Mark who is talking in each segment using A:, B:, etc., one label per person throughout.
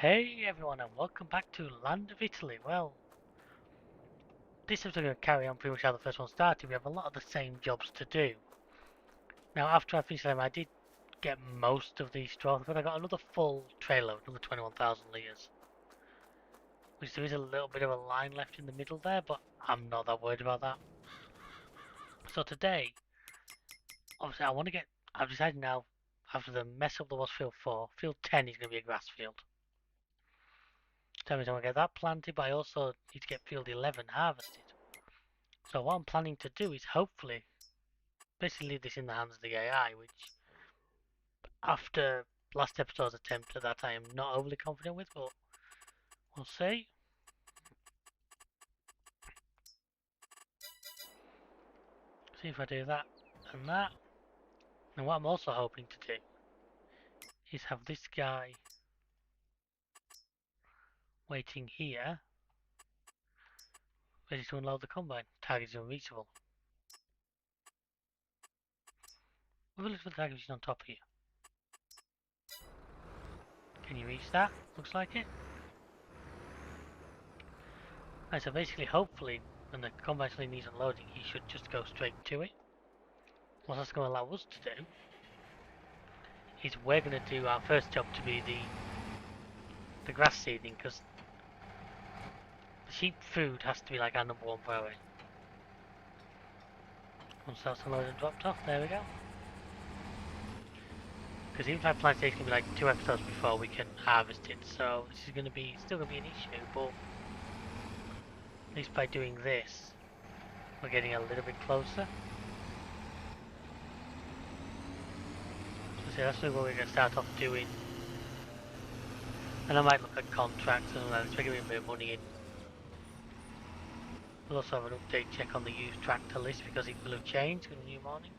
A: Hey everyone and welcome back to Land of Italy. Well, this is going to carry on pretty much how the first one started. We have a lot of the same jobs to do. Now after I finished them I did get most of these straws, but I got another full trailer, another 21,000 litres. Which there is a little bit of a line left in the middle there, but I'm not that worried about that. So today, obviously I've decided now, after the mess up that was field 4, field 10 is going to be a grass field. So I'm going to get that planted, but I also need to get field 11 harvested. So what I'm planning to do is hopefully basically leave this in the hands of the AI, which after last episode's attempt at that I am not overly confident with, but we'll see. See if I do that and that. And what I'm also hoping to do is have this guy waiting here, ready to unload the combine. Target is unreachable. We'll look for the target on top here. Can you reach that? Looks like it. Right, so basically, hopefully, when the combine actually needs unloading, he should just go straight to it. What that's going to allow us to do is we're going to do our first job to be the grass seeding, because the sheep food has to be like our number one priority. Once that's unloaded and dropped off, there we go. Because even if I plant it, it's going to be like 2 episodes before we can harvest it, so this is going to be still going to be an issue, but at least by doing this, we're getting a little bit closer. So that's what we're going to start off doing. And I might look at contracts and let's make a bit of money in. We'll also have an update check on the used tractor list because it will have changed in the new morning.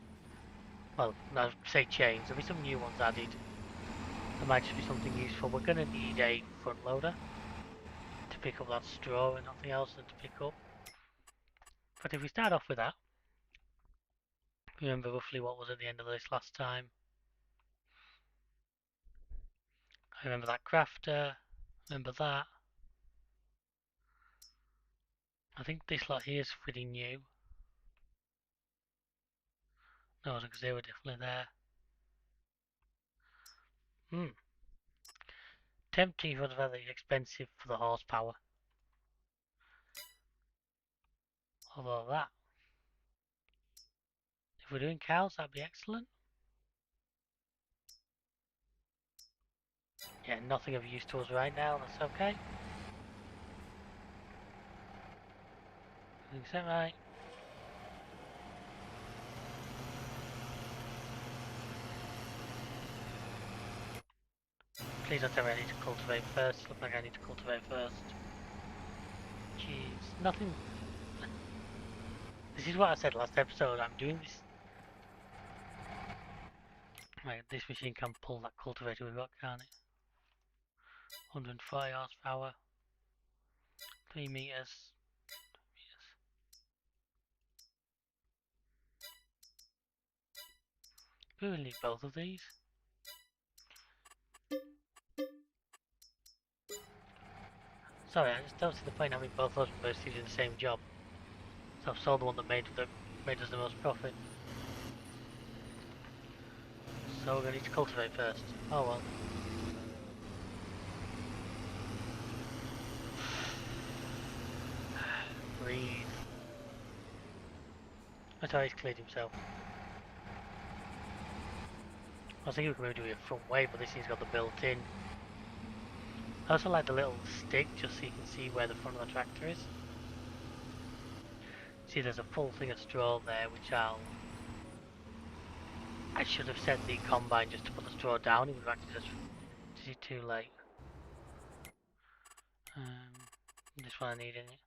A: Well, no, say change, there'll be some new ones added. There might just be something useful. We're going to need a front loader to pick up that straw and nothing else to pick up. But if we start off with that, remember roughly what was at the end of this last time. I remember that crafter, remember that. I think this lot here is pretty new. No, because they were definitely there. Tempting but very expensive for the horsepower. Although that, if we're doing cows, that'd be excellent. Yeah, nothing of use to us right now, that's okay. Is that right? Please don't tell me I need to cultivate first. Look like I need to cultivate first. Jeez, nothing. This is what I said last episode. I'm doing this. Right, this machine can pull that cultivator we've got, can't it? 105 horsepower. 3 meters. We will need both of these. Sorry, I just don't see the point having both those universities in the same job. So I've sold the one that made us the most profit. So we're going to need to cultivate first. Oh well. Breathe. That's how he's cleared himself. I was thinking we could maybe do it a front way, but this thing's got the built-in. I also like the little stick, just so you can see where the front of the tractor is. See, there's a full thing of straw there, which I should have set the combine just to put the straw down. It would have actually just... Is it too late? This one I need in it.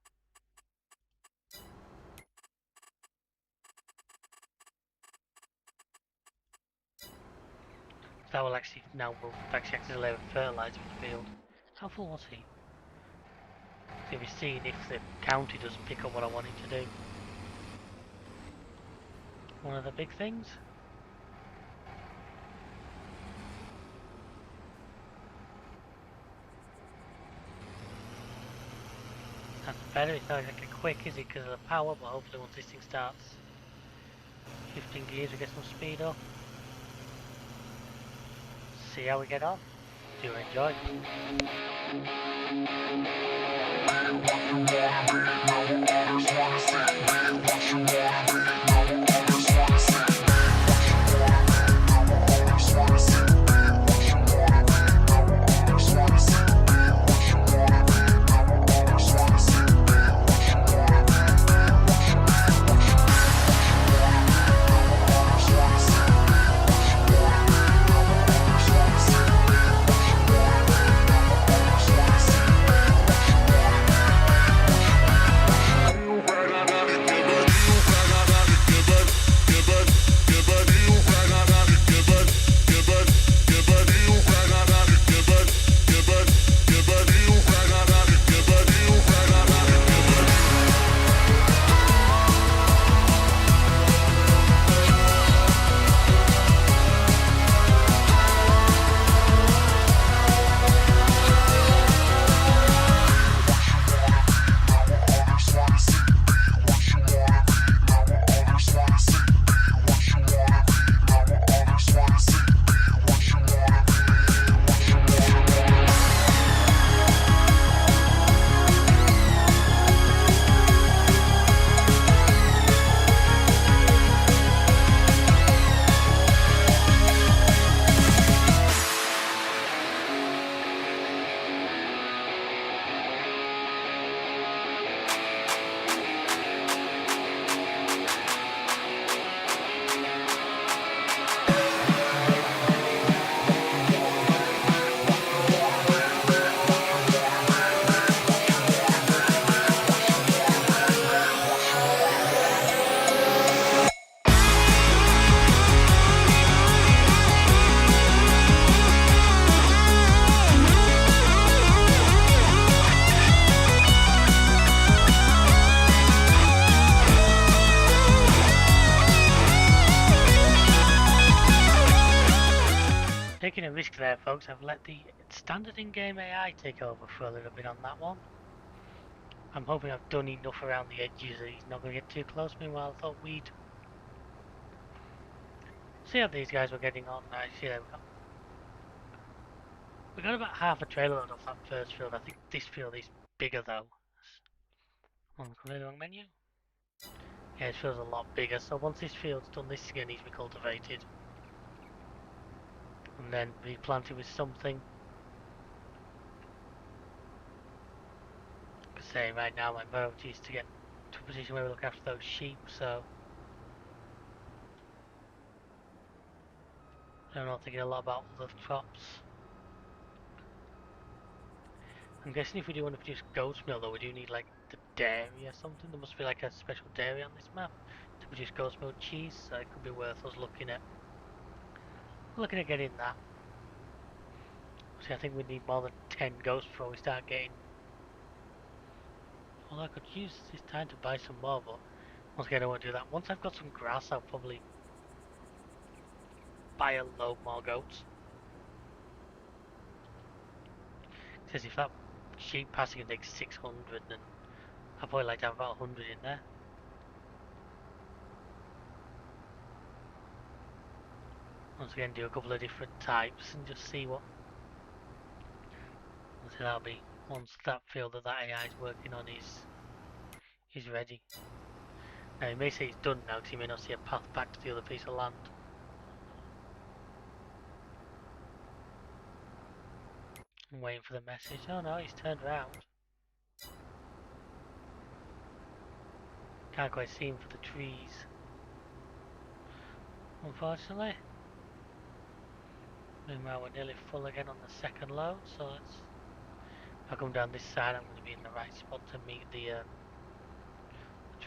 A: That will actually act as a layer of fertiliser for the field. How full was he? So we're seeing if the county doesn't pick up what I want it to do. One of the big things. That's better. It's not exactly quick, is it, because of the power, but hopefully once this thing starts shifting gears we get some speed up. See how we get on. Do enjoy. Taking a risk there, folks. I've let the standard in-game AI take over for a little bit on that one. I'm hoping I've done enough around the edges that he's not going to get too close. Meanwhile, I thought we'd see how these guys were getting on. Actually, we got about half a trailer load off that first field. I think this field is bigger though. On the wrong menu. Yeah, it feels a lot bigger. So once this field's done, this is going to need to be cultivated. And then replanted with something. Say right now my priority is to get to a position where we look after those sheep, so I'm not thinking a lot about other crops. I'm guessing if we do want to produce goat's milk though, we do need like the dairy or something. There must be like a special dairy on this map to produce goat's milk cheese, so it could be worth us looking at getting that. See, I think we need more than 10 goats before we start getting. Well, I could use this time to buy some more, but once again I won't do that. Once I've got some grass, I'll probably buy a load more goats. Because if that sheep passing can take 600, then I'd probably like to have about 100 in there. Once again, do a couple of different types and just see what. So that'll be once that field that AI is working on is ready. Now, he may say it's done now because he may not see a path back to the other piece of land. I'm waiting for the message. Oh no, he's turned around. Can't quite see him for the trees, unfortunately. Meanwhile, we're nearly full again on the second load, so let's. If I come down this side, I'm going to be in the right spot to meet the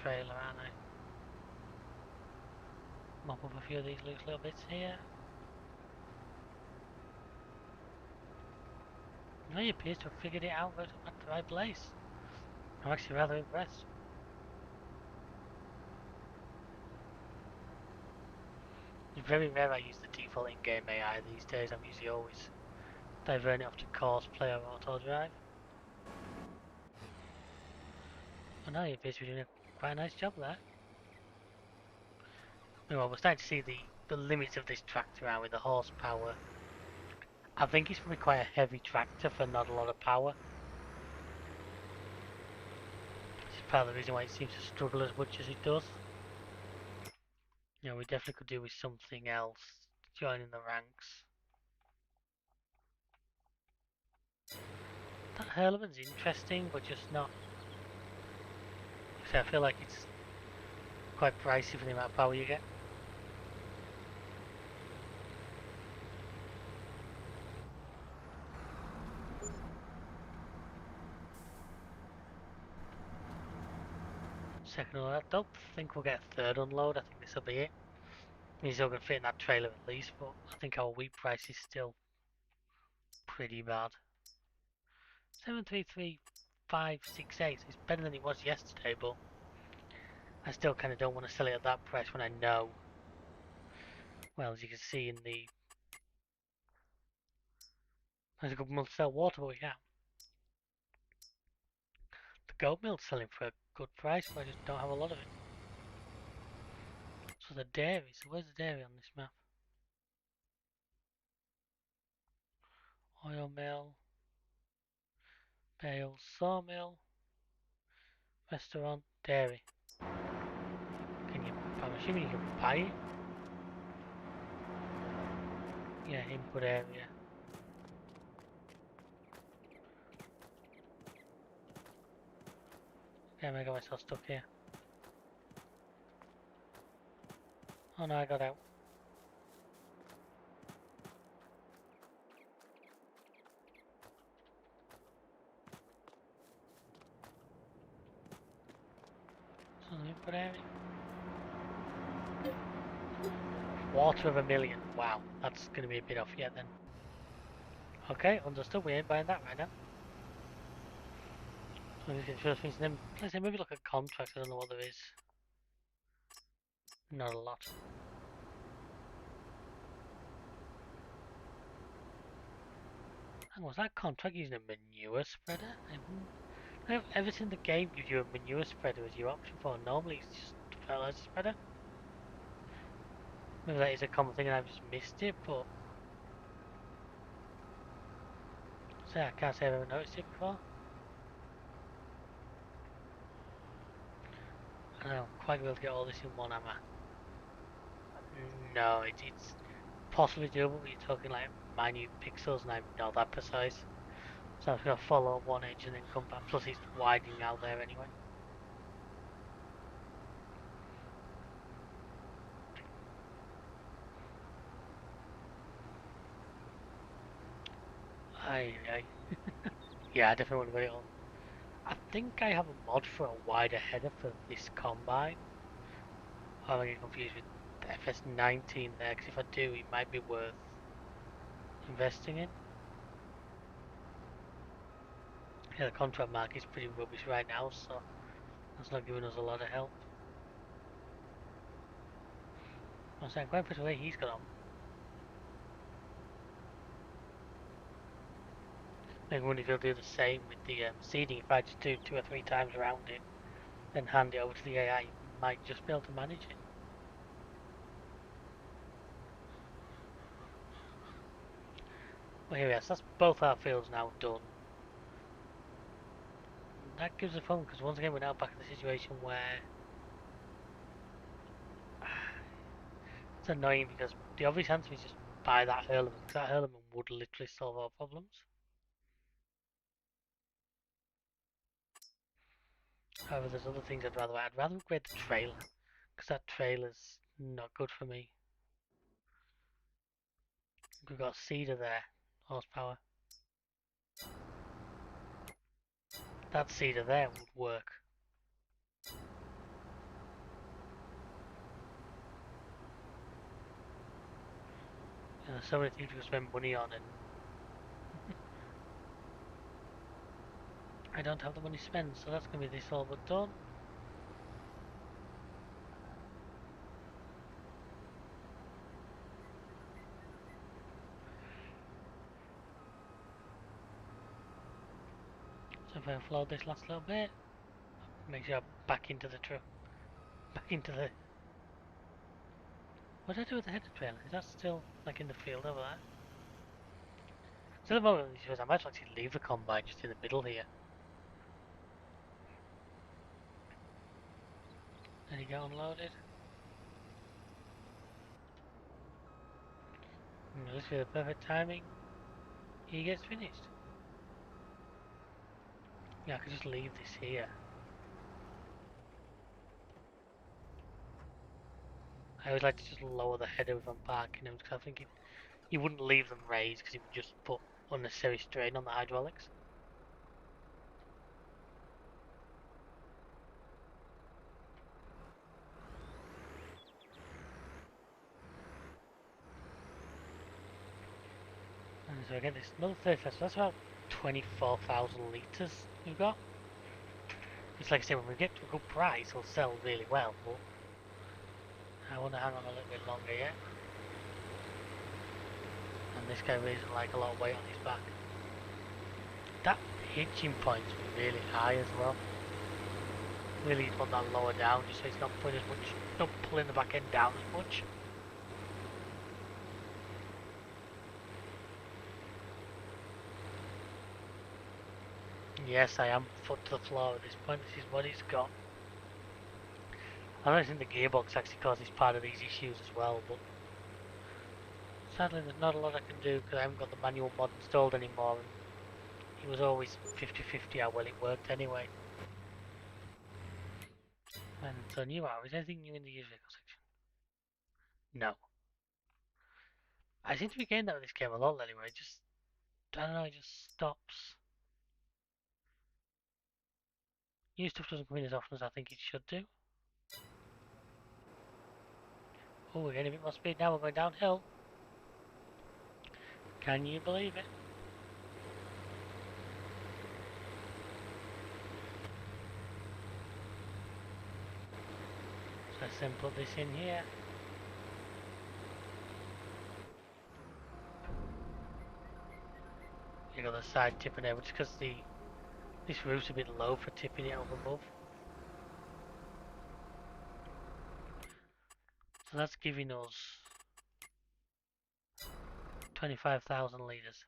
A: trailer, aren't I? Mop up a few of these loose little bits here. No, he appears to have figured it out, but at the right place. I'm actually rather impressed. It's very rare I use the default in-game AI these days. I'm usually always diverting it off to course, play or auto drive. I know you appear to be doing quite a nice job there. Well, we're starting to see the limits of this tractor out with the horsepower. I think it's probably quite a heavy tractor for not a lot of power. This is part of the reason why it seems to struggle as much as it does. You know, we definitely could do with something else joining the ranks. That Hurleman's interesting, but just not. I feel like it's quite pricey for the amount of power you get. Second unload, I don't think we'll get a third unload. I think this will be it. He's still going to fit in that trailer at least, but I think our wheat price is still pretty bad. 733,568 is better than it was yesterday, but I still kind of don't want to sell it at that price when I know. Well, as you can see in there's a good month to sell water, but we can't. The goat mill's selling for a good price, but I just don't have a lot of it. So the dairy, so where's the dairy on this map? Oil mill, bale, sawmill, restaurant, dairy. Can you, I'm assuming you can buy it? Yeah, input area. Okay, I got myself stuck here. Oh no, I got out. So input area. Quarter of a million. Wow, that's going to be a bit off yet then. Okay, understood. We ain't buying that right now. So we get first things, then let's say maybe look at contracts. I don't know what there is. Not a lot. And was that contract using a manure spreader? I've ever seen the game gives you a manure spreader as your option for. Normally it's just a fertilizer spreader. Maybe that is a common thing and I've just missed it, but so I can't say I've ever noticed it before. I don't know, quite able to get all this in one, am I? No, it's possibly doable, but you're talking like minute pixels and I'm not that precise. So I'm just going to follow up one edge and then come back. Plus it's widening out there anyway. Aye. Yeah, I definitely want to get it on. I think I have a mod for a wider header for this combine. I'm getting confused with the FS19 there, because if I do, it might be worth investing in. Yeah, the contract market is pretty rubbish right now, so that's not giving us a lot of help. I'm saying, quite impressed with the way he's got on. I wonder if he'll do the same with the seeding. If I just do 2 or 3 times around it, then hand it over to the AI, might just be able to manage it. Well, here we are. So that's both our fields now done. That gives us fun because once again we're now back in the situation where it's annoying because the obvious answer is just buy that Hurleman because that Hurleman would literally solve our problems. However, there's other things I'd rather. I'd rather upgrade the trailer because that trailer's not good for me. We've got cedar there, horsepower. That cedar there would work. And there's so many things we can spend money on, and I don't have the money to spend, so that's gonna be this all but done. So if I offload this last little bit, Make sure I back into the truck. Back into the... What did I do with the header trailer? Is that still like in the field over there? So at the moment, I might actually leave the combine just in the middle here. Then he get unloaded. And this is the perfect timing. He gets finished. Yeah, I could just leave this here. I always like to just lower the header if I'm parking them because I think you wouldn't leave them raised because it would just put unnecessary strain on the hydraulics. And so again, this another 30, so that's about 24,000 litres we've got. It's like I say, when we get to a good price, it'll sell really well, but I want to hang on a little bit longer yet. And this guy really doesn't like a lot of weight on his back. That hitching point's really high as well. Really you'd want that lower down just so it's not putting as much, not pulling the back end down as much. Yes, I am foot to the floor at this point. This is what he's got. I don't think the gearbox actually causes part of these issues as well, but sadly there's not a lot I can do because I haven't got the manual mod installed anymore, and it was always 50-50 how well it worked anyway. And so new hour, is anything new in the used vehicle section? No. I seem to be getting that with this game a lot anyway, it just, I don't know, it just stops. New stuff doesn't come in as often as I think it should do. Oh, we're getting a bit more speed now, we're going downhill. Can you believe it? So let's then put this in here. You got the side tipping there, just because this roof's a bit low for tipping it over above. So that's giving us 25,000 litres.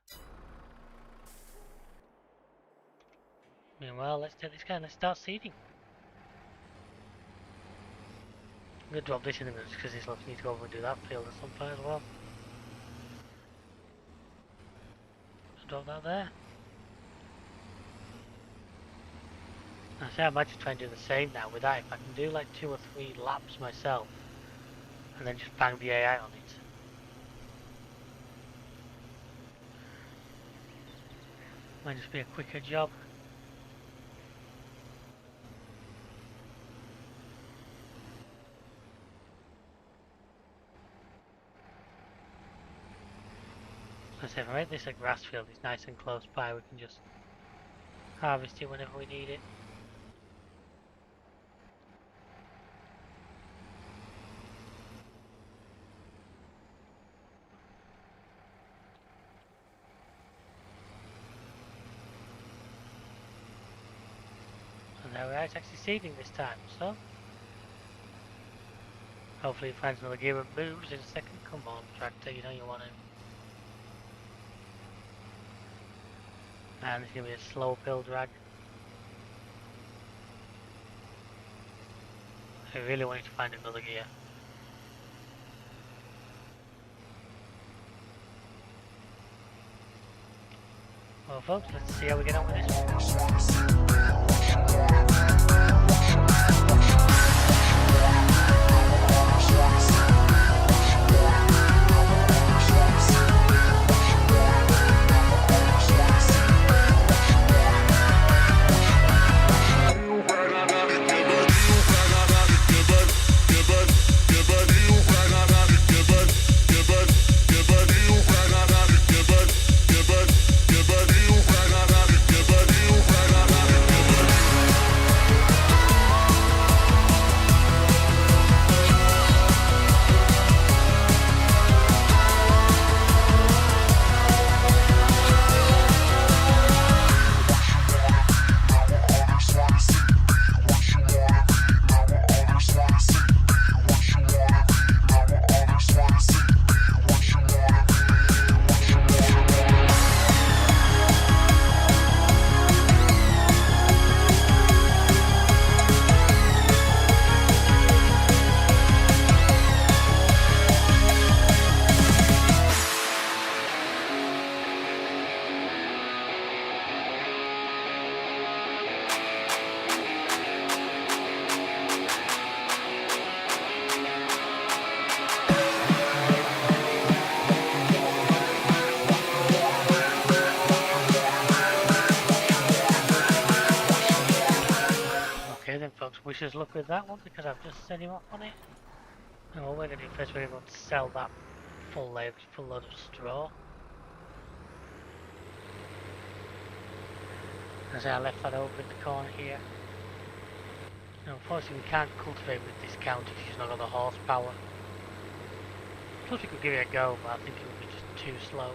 A: Meanwhile, let's take this guy and let's start seeding. I'm going to drop this in a minute because this looks need to go over and do that field at some point as well. Just drop that there. I say I might just try and do the same now with that. If I can do like 2 or 3 laps myself and then just bang the AI on it. Might just be a quicker job. So if I make this a grass field, it's nice and close by, we can just harvest it whenever we need it. And there we are, it's actually seeding this time, so hopefully it finds another gear and moves in a second. Come on tractor, you know you want to. And it's going to be a slow uphill drag. I really want you to find another gear. Well folks, let's see how we get on with this. Okay then folks, wish us luck with that one because I've just set him off on it. And what we're going to do first, we're going to sell that full load of straw. As I left that over in the corner here. Now, unfortunately we can't cultivate with this counter because she's not got the horsepower. Plus we could give it a go, but I think it would be just too slow.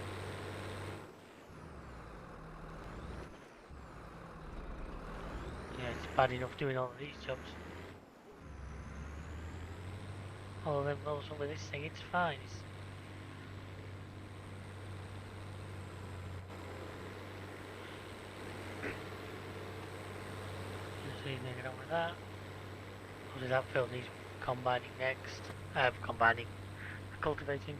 A: Yeah, it's bad enough doing all of these jobs. Although then also with this thing, it's fine. So you can get on with that. Obviously that field needs combining next. Combining, cultivating.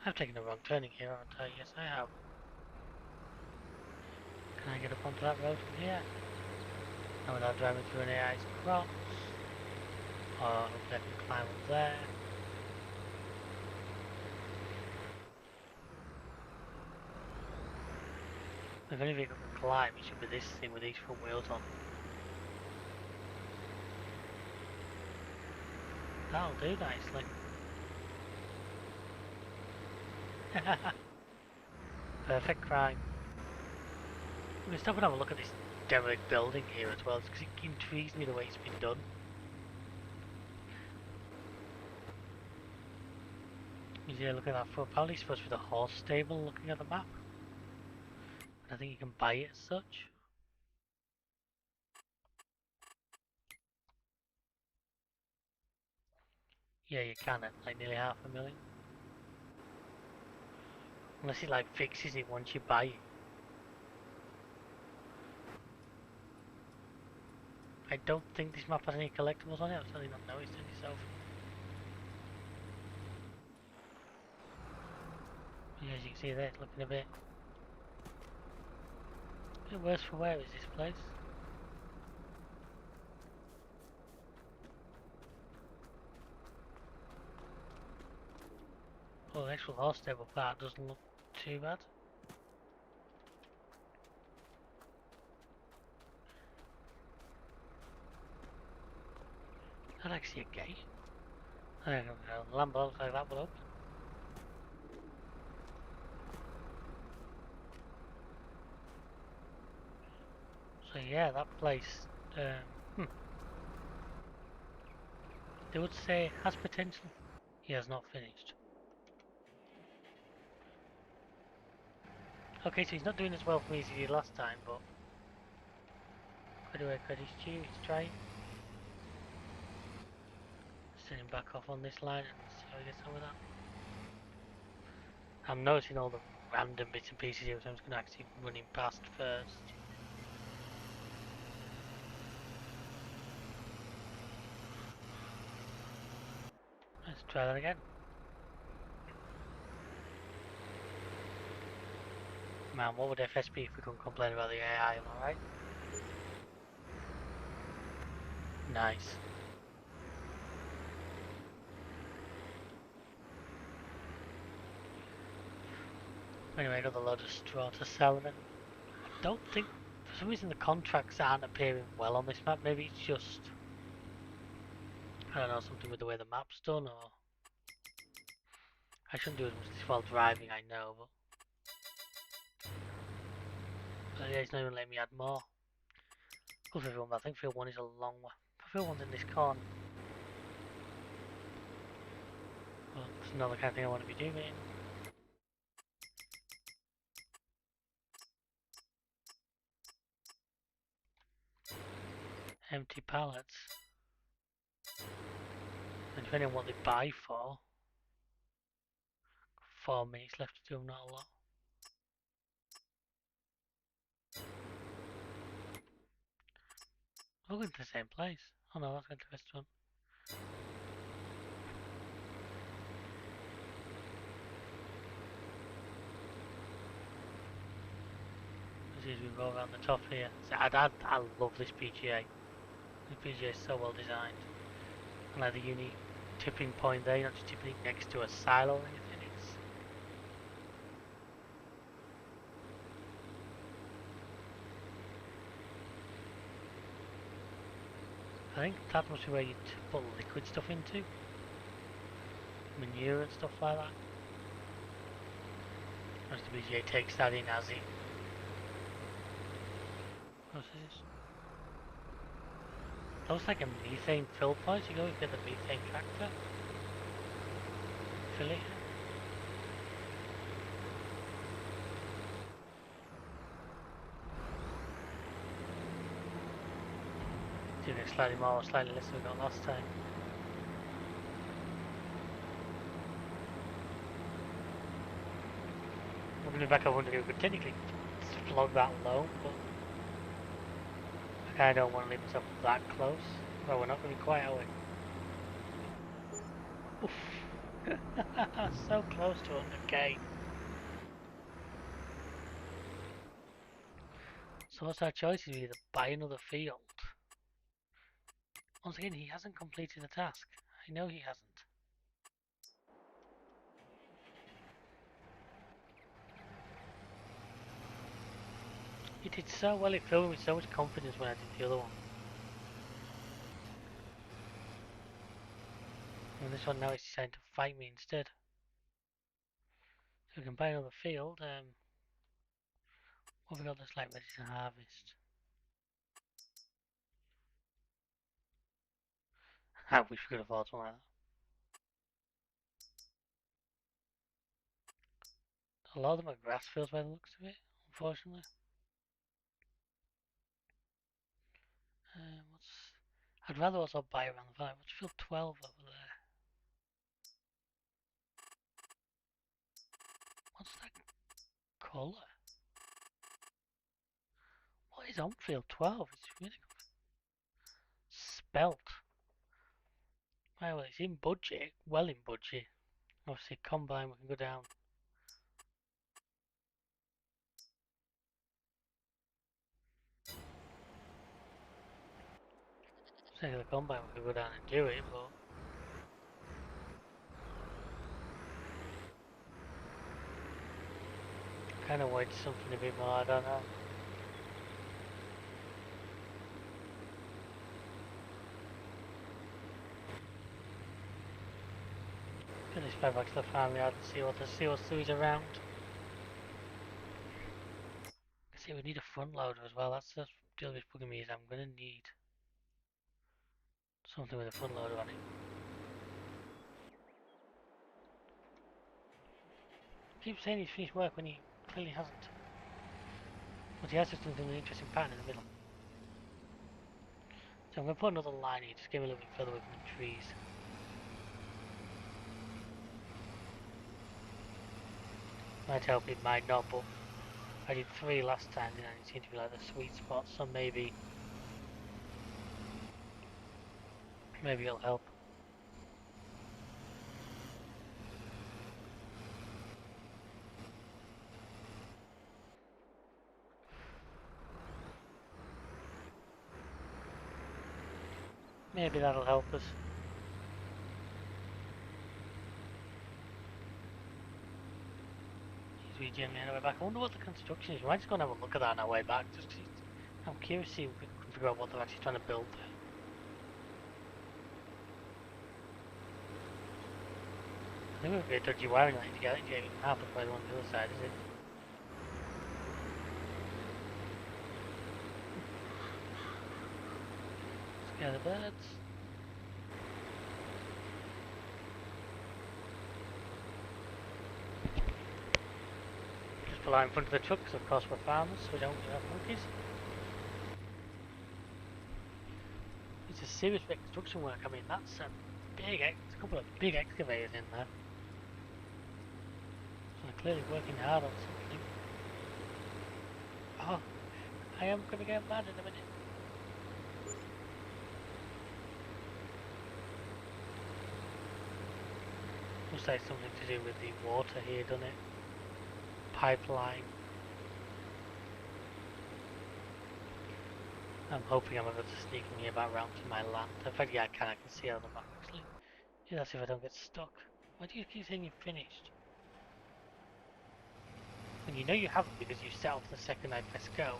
A: I've taken a wrong turning here, haven't I? Yes, I have. Can I get up onto that road from here? Not without driving through an AI's crops. Or hopefully I can climb up there. If any vehicle can climb, it should be this thing with these front wheels on. That'll do nicely. Perfect crime. I'm going to stop and have a look at this derelict building here as well, because it intrigues me the way it's been done. Yeah, look at that foot. Probably supposed to be the horse stable looking at the map. I think you can buy it as such. Yeah, you can at like nearly $500,000. Unless it like fixes it once you buy it. I don't think this map has any collectibles on it, I've certainly not noticed it myself. Yeah, as you can see there, it's looking a bit worse for wear is this place. Oh, the actual horse stable part doesn't look too bad. That's actually a gate. I don't know, the lamp looks like that will open. So yeah, that place, they would say has potential. He has not finished. Okay, so he's not doing as well for me as he did last time, but credit where credit's due, he's trying. Send him back off on this line and see how he gets on with that. I'm noticing all the random bits and pieces here, so I'm just going to actually run him past first. Let's try that again. Man, what would FS be if we couldn't complain about the AI, am I right? Nice. Anyway, another load of straw to sell then. I don't think, for some reason the contracts aren't appearing well on this map, maybe it's just, I don't know, something with the way the map's done, or... I shouldn't do as much as this while driving, I know, but yeah, it's not even letting me add more. Good for field 1, but I think field 1 is a long way. Field 1's in this corner. Well, it's another kind of thing I want to be doing. Empty pallets. And depending on what they buy for, 4 minutes left to do them, not a lot. We're going to the same place. Oh no, that's going to the restaurant. As we go around the top here. So I love this PGA. The PGA is so well designed. And like the unique tipping point there, you're not just tipping it next to a silo or anything. I think that must be where you put liquid stuff into. Manure and stuff like that. As the BGA takes that in as it. What's this? That looks like a methane fill point. You go and get the methane tractor. Fill it. Doing it slightly more or slightly less than we got last time. Looking back, I wonder if we could technically flog that low, but I kinda don't want to leave myself that close. Well, we're not going to be quite, are we? Oof. So close to 100k. So what's our choice? Is either buy another field. Once again, he hasn't completed the task. I know he hasn't. He did so well, it filled me with so much confidence when I did the other one. And this one now is deciding to fight me instead. So we can buy another field. What have we got that's like ready to harvest? I wish we could afford something like that. A lot of them are grass fields by the looks of it, unfortunately. I'd rather also buy around the valley. What's field 12 over there? What's that colour? What is on field 12? It's really spelt. Right, well, it's in budget. Well in budget. Obviously, combine, we can go down. Say the combine, we can go down and do it, but I kind of wanted something a bit more, I don't know. Get this back to the farmyard and see what's around. See, we need a front loader as well. That's the deal with bugging me is I'm gonna need something with a front loader on it. Keep saying he's finished work when he clearly hasn't. But he has just done an interesting pattern in the middle. So I'm going to put another line here, just get me a little bit further away from the trees. Might help, it might not, but I did 3 last time and it seemed to be like the sweet spot, so maybe it'll help. Maybe that'll help us. He's regenerating on our way back. I wonder what the construction is. We might just go and have a look at that on our way back. I'm curious to see if we can figure out what they're actually trying to build there. I think we've got a dodgy wiring line to get it even happen by the one on the other side, is it? Scare the birds. Just pull out in front of the truck, because of course we're farmers, so we don't have monkeys. It's a serious bit of construction work. I mean, that's a couple of big excavators in there. So they're clearly working hard on something. Oh, I am going to get mad in a minute. Looks like something to do with the water here, doesn't it? Pipeline. I'm hoping I'm able to sneak from here back round to my land. In fact, yeah, I can see out of the map actually. Yeah, that's if I don't get stuck. Why do you keep saying you've finished? And you know you haven't because you set off the second I press go.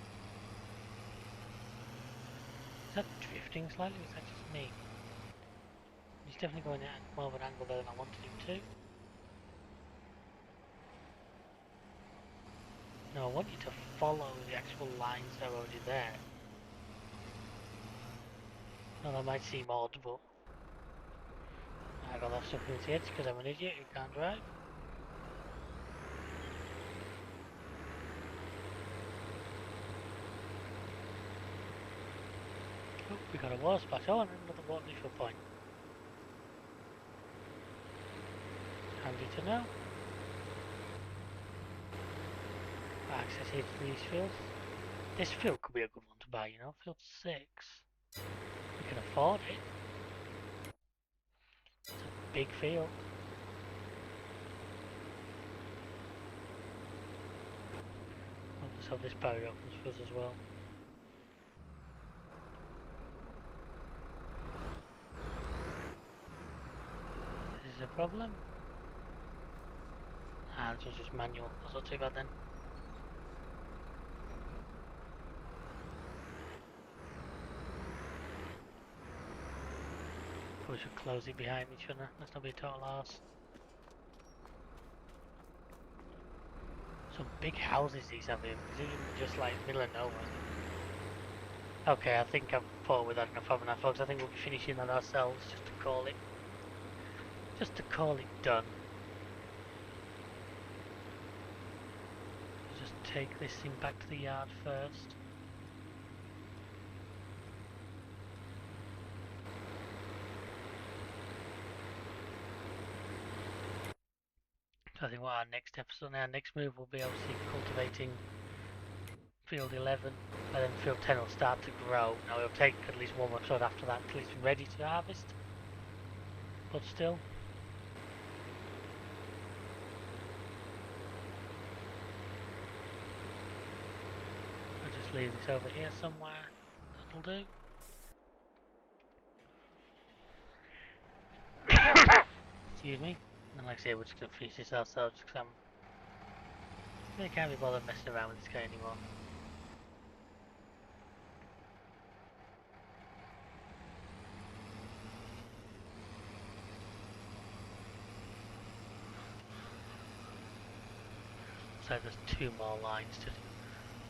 A: Is that drifting slightly? Is that just me. He's definitely going at more of an angle there than I wanted him to. No, I want you to follow the actual lines that are already there. Now that might seem odd, but I got that stuff in his head because I'm an idiot who can't drive. Oh, we got a water splash. Oh, and another water neutral point. Handy to know. Access here to these fields. This field could be a good one to buy, you know, field 6. We can afford it. It's a big field. Let's hope this barrier opens for us as well. This is a problem. Ah, this was just manual. That's not too bad then. Probably should close it behind me, shouldn't I? Let's not be a total arse. Some big houses these have here. Is it even just like middle of nowhere? Okay, I think I've thought with that enough, haven't I, folks? I think we'll be finishing that ourselves just to call it. Just to call it done. Just take this thing back to the yard first. So I think what our next episode, our next move will be obviously cultivating field 11, and then field 10 will start to grow. Now it'll take at least one episode after that till it's ready to harvest, but still. I'll just leave this over here somewhere, that'll do. Excuse me. And like I say, we're just going to finish this ourselves because I can't be bothered messing around with this guy anymore. So there's 2 more lines to do.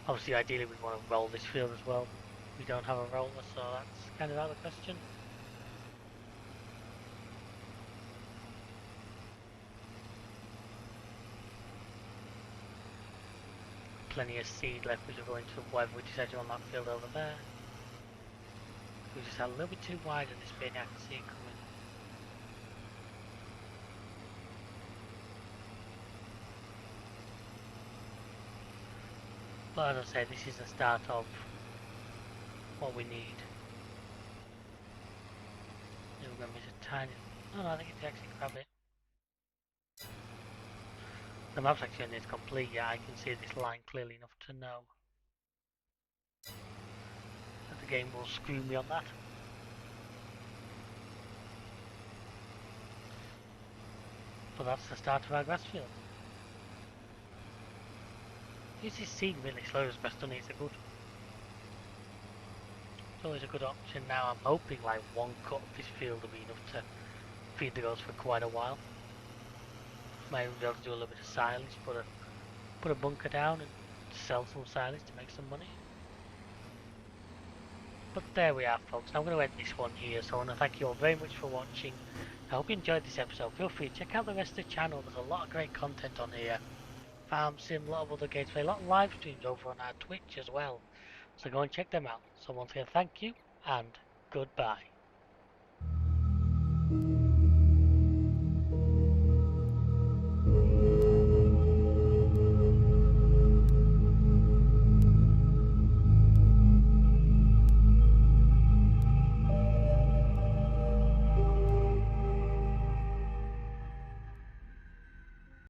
A: Obviously, ideally we want to roll this field as well. We don't have a roller, so that's kind of out of the question. Plenty of seed left which will go into whatever we decide to on that field over there. We just had a little bit too wide on this bit, I can see it coming. But as I say, this is the start of what we need. We're going to miss a tiny... Oh no, I think it's actually grab it. The map's actually on its complete, yeah, I can see this line clearly enough to know that the game will screw me on that. But that's the start of our grass field. Use this seed really slow as best, doesn't it? It's always a good option. Now I'm hoping like one cut of this field will be enough to feed the goats for quite a while. Might even be able to do a little bit of silage, put a bunker down and sell some silage to make some money. But there we are, folks. I'm going to end this one here, so I want to thank you all very much for watching. I hope you enjoyed this episode. Feel free to check out the rest of the channel. There's a lot of great content on here. Farm Sim, a lot of other games, a lot of live streams over on our Twitch as well. So go and check them out. So once again, thank you and goodbye.